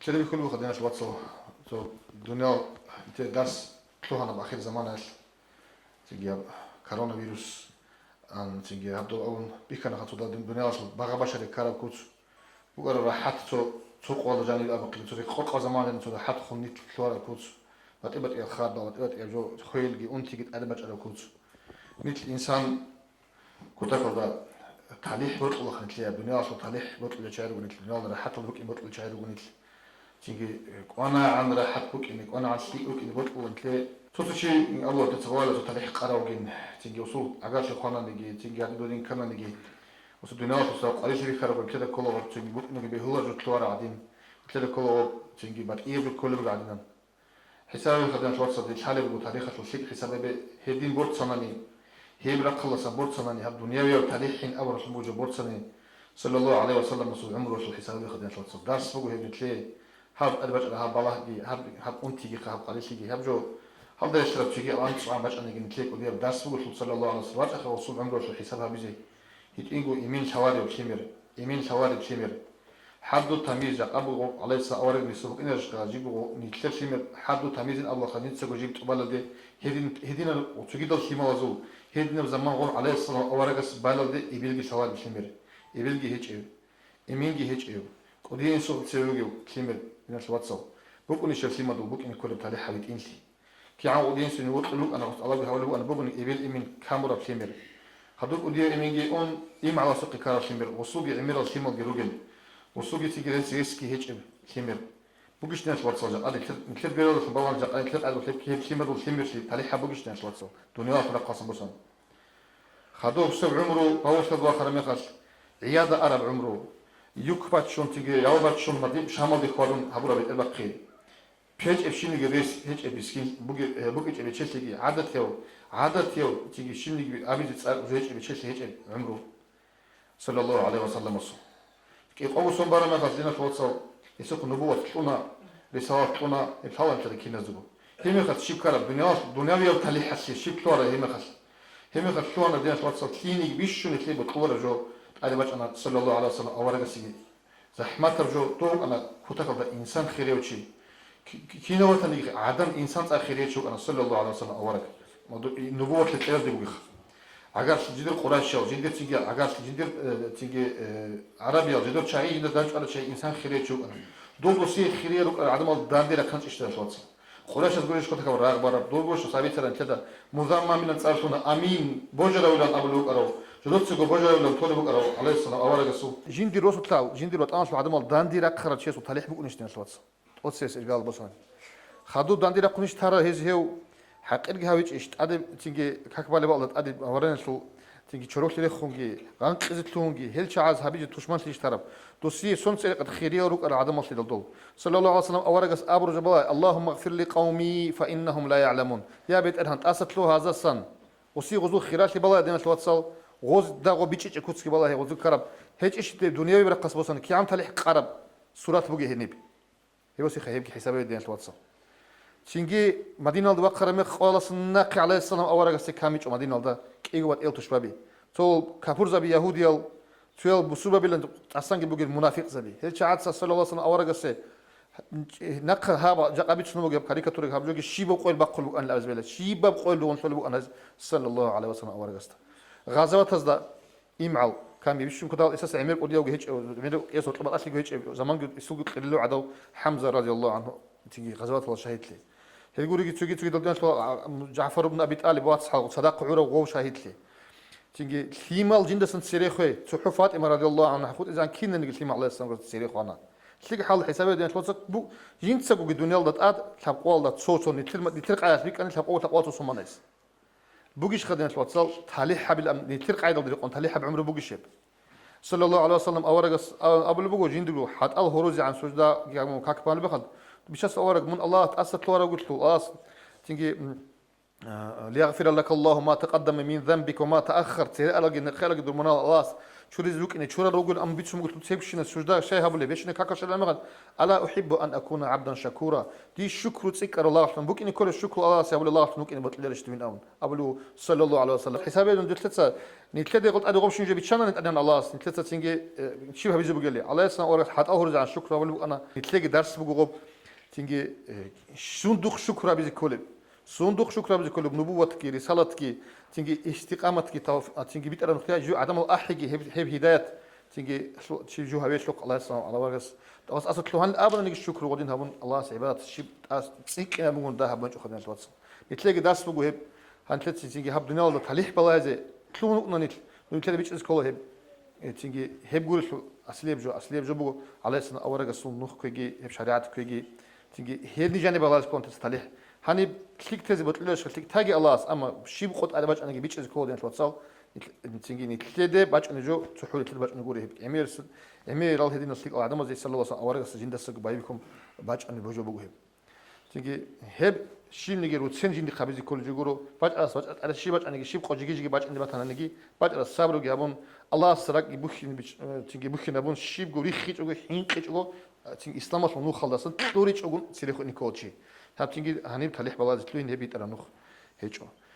كده كله خدنا شو واتسو تو الدنيا درس طلوعنا بآخر زمان تيجي كورونا فيروس أن تيجي هبدو أون بيكنا خطو ده الدنيا أصل بقى بشر كارا كوت وقرر راحت تو سوق ولا جاني الأبق اللي تودي خلق زمان تو حت خوني تلوار كوت وتبت إلى خارج وتبت إلى جو خيل جي أنتي جت أدبج على كوت مثل إنسان كنت أقول تعليح بطل خنتلي الدنيا أصل تعليح بطل شعر ونتل الدنيا راحت البك بطل شعر ونتل تيجي وانا عن راحت بك انك وانا عن سليك بك انك بطل انت صوت شيء الله تتوالى تتليح قراوجين تيجي وصول عقاش اخوانا نجي تيجي هادودين كنا نجي وصول الدنيا وصول قريش في خرب كده كله تيجي بك انك بيهلا جو تلوار عادين كده كله تيجي بعد ايه بالكل بقعدين حسابي خدنا شوط صدق حالي بتاريخ الشيء حسابي هدين بورت صناني هي برقلص بورت صناني هاد دنيا وتاريخين أول رسول بورت صناني صلى الله عليه وسلم وصول عمره وصول حسابي خدنا شوط صدق درس فوق هي بتلاقي هاب أدبج هاب بالله جي هاب أنتي هاب قريش جي هاب جو هاب ده يشترب شيء الآن تسمع باش أنا جن تلاقي ودي درس فوق صلى الله عليه وسلم آخر وصول عمره وصول حسابها بيجي هتيجوا يمين شوارع وشمير يمين شوارع وشمير حدو تمييز أبو عليه الصلاة والسلام يسوق إن رجع جيبه نتكلم شمير حدو تمييز الله خلينا نسوق جيب تقبل ده هدينا وتجد الشيما وزو هدينا بزمان غور عليه الصلاة والسلام بالله ده يبيلجي شوارع شمير يبيلجي هيج يمينجي هيج قدين سوق تسويه شمير من الواتساب بكون الشرسي ما دو بكون كل بتاعي حبيت إنسي كي عن قدين سنو وطلوك أنا الله بيحاول أنا بكون يبيل إمين كاميرا شمير هدول قدين إمينجي أون إم على سوق كارا شمير وسوق يعمل الشيما جروجل وسوق تيجي سيسكي هيج شمير بوجش ناس واتساب هذا كتير بيرو في بالله جاء كتير قالوا كتير شمير وشمير شيء تالي حبوجش ناس واتساب دنيا في قسم بسم خدوه بسبب عمره هو شد واخر مخش عيادة عرب عمره يكبت شون تيجي يوبت شون مدي شامل بيخورون هبورا بيت البقيل بيج افشين جريس هيج ابيسكين بوجي ابي تشيلي عادة يو تيجي شين ابي تسال هيج ابي تشيلي هيج عمره صلى الله عليه وسلم كيف أول سون برا ما غزلنا في واتساب يسوق نبوة تلونا رسالة تلونا الحوار تركينا زبو هم خد شيب كلا دنيا ويا تلي حسي شيب تورا هم خد تلونا دينا في واتساب كلينيك بيشون يتلي بتطور جو على وجه أنا صلى الله عليه وسلم أورا قصي زحمة جو طوق أنا كتك هذا إنسان خيري وشي كينا وتني عدم إنسان خيري شو أنا صلى الله عليه وسلم أورا نبوة تلتقى دي بوجه اگر جدير قريش او جدير تيجي اگر جدير تيجي عربي او جدير شيء ده دانش على شيء انسان خيري شو دو سي خيري عدم الداندير كانش اشتغل واتس قريش تقولش كنت كبر راغ برا دو بوش صابي ترى كده مزام من تصرفنا امين بوجر ولا ابلو قرو جدوت سو بوجر ولا طول بقرو عليه السلام اول قصو جندي روس تاع جندي روت انش عدم الداندير خرج شيء صالح بقول اشتغل واتس واتس قال بصان خدو داندير قنش ترى هو حقيقة هاويش إشت أدم تيجي كقبل بقولت أدم ورنا شو تيجي شروك ليه خونجي غان قزت لونجي هل شعاز هبيج توشمان تيجي تراب دوسي سون سرقة خيرية روك على عدم مصير الدول صلى الله عليه وسلم أورجس أبو جبال اللهم اغفر لي قومي فإنهم لا يعلمون يا بيت أرهن أسد له هذا السن وسي غزو خيرات لبلا دينا الواتساب غز داغو بيتش كوتسكي بلا هي غزو كرب هيك إيش الدنيا يبرق بوسن كي عم تلح قرب سورات بوجي هنيب هي وسي خيب حسابي دينا الواتساب شينجي مدينة الوقرة مخالص الناقي عليه السلام أورجا سكاميش ومدينة الدا كيغوات إل تشبابي تو كابور زبي يهوديال تويل بسوبة بيلن أصلاً بيجي المنافق زبي هل شعات صلى الله عليه وسلم أورجا سه نق هذا جابيت شنو بقى كاريكاتوري هذا بيجي شيبة بقول بقول أن الأزبالة شيبة بقول لون حلو أن صلى الله عليه وسلم أورجا است غزوات هذا إمعل كان بيشوف كده أساس عمير قديا وجهش عمير يسوع طبعا أصلي جهش زمان يسوق قللوا عدو حمزة رضي الله عنه تيجي غزوات والله شهيد لي يقول لي تيجي دلنا جعفر بن أبي طالب واتصل صداق عورة وغو شهيد لي تيجي ثيمال جندس سيريخوي صحفات إمام رضي الله عنه حكوت إذا كنا نقول ثيمال الله السلام سيريخ أنا تيجي حال حسابي دين شلون بو جنسك الدنيا لدت آد تبقى لدت صوت نترق عيات بيك أنا تبقى تصمنايس بوجيش خدنا شلون تالي حبل نترق عيد الدريق تالي حب عمره بوجيش صلى الله عليه وسلم أورجس قبل بوجو جندو حتى الهروز عن سجدة يعني كاكبان بخد بيشاس أورج من الله تأسست لورا قلت له أصل تيجي ليغفر لك الله ما تقدم من ذنبك وما تأخر تهلك إن خلق درمنا الله شو رزقك إن شو رجل أم بيتشم قلت تسيبش السجدة شيء هبلي بيش إنك هكذا المغد ألا أحب أن أكون عبدا شكورا دي الشكر تذكر الله عشان بوك إن كل الشكر الله سيقول الله عشان إن بطل من أون أبلو صلى الله عليه وسلم حسابي إنه ثلاثة نتلدي قلت أدو غبش نجيب تشانا نتأذن الله نتلدي تيجي شبه بيجي بقول لي الله يسنا أورك حتى أهرز عن شكر أبلو أنا نتلقي درس بقول تيجي صندوق شكر بيجي كله صندوق شكر بيجي كله بنبوتك رسالتك تيجي استقامتك تيجي بيت أنا نختار جو عدم الأحجي هب هداية تيجي شيء جو هبيت لك الله يسنا على ورقس بس أصل لو هن أبدا نيجي الشكر ودين هبون الله سعبات شيء سينك أنا بقول ده هبون شو خدنا توصل نتلقي درس بقول هب هنتلقي تيجي هب دنيا الله تليح بلاجة كلون نقطة نتلقي بيجي إسكوله هب تيجي هب قول أصليب جو بقول على سنا أورق الصندوق كيجي هب شريعة كيجي تيجي هيدني جانب الله كونت تستليح هني كليك تزي بتلوش كليك تاجي الله أما شيء بقول أنا باش أنا بيجي إسكوله يعني توصل تيجي نتلقي باش أنا جو تحول تلقي باش نقول هب أمير الله هدي نصيق أعدم زي صلى الله عليه وسلم أورق السجين دستك بايبكم باش أنا بوجو بقول هب تيجي هب شيء نيجي روتين جيني خبيزي كل جيجورو باش أنا شيء باش أنا شيء بقول جيجي باش أنا بتهنا نيجي باش الصبر وجابون الله سرق يبوخين تيجي بوخين أبون شيء بقول يخيط أو حين خيط أو تيجي إسلام أصلا نوخ خلص توريج أو سيريخ نيكوتشي هاب تيجي هنيب تليح بلاز تلوين هبيت أنا نوخ هيجو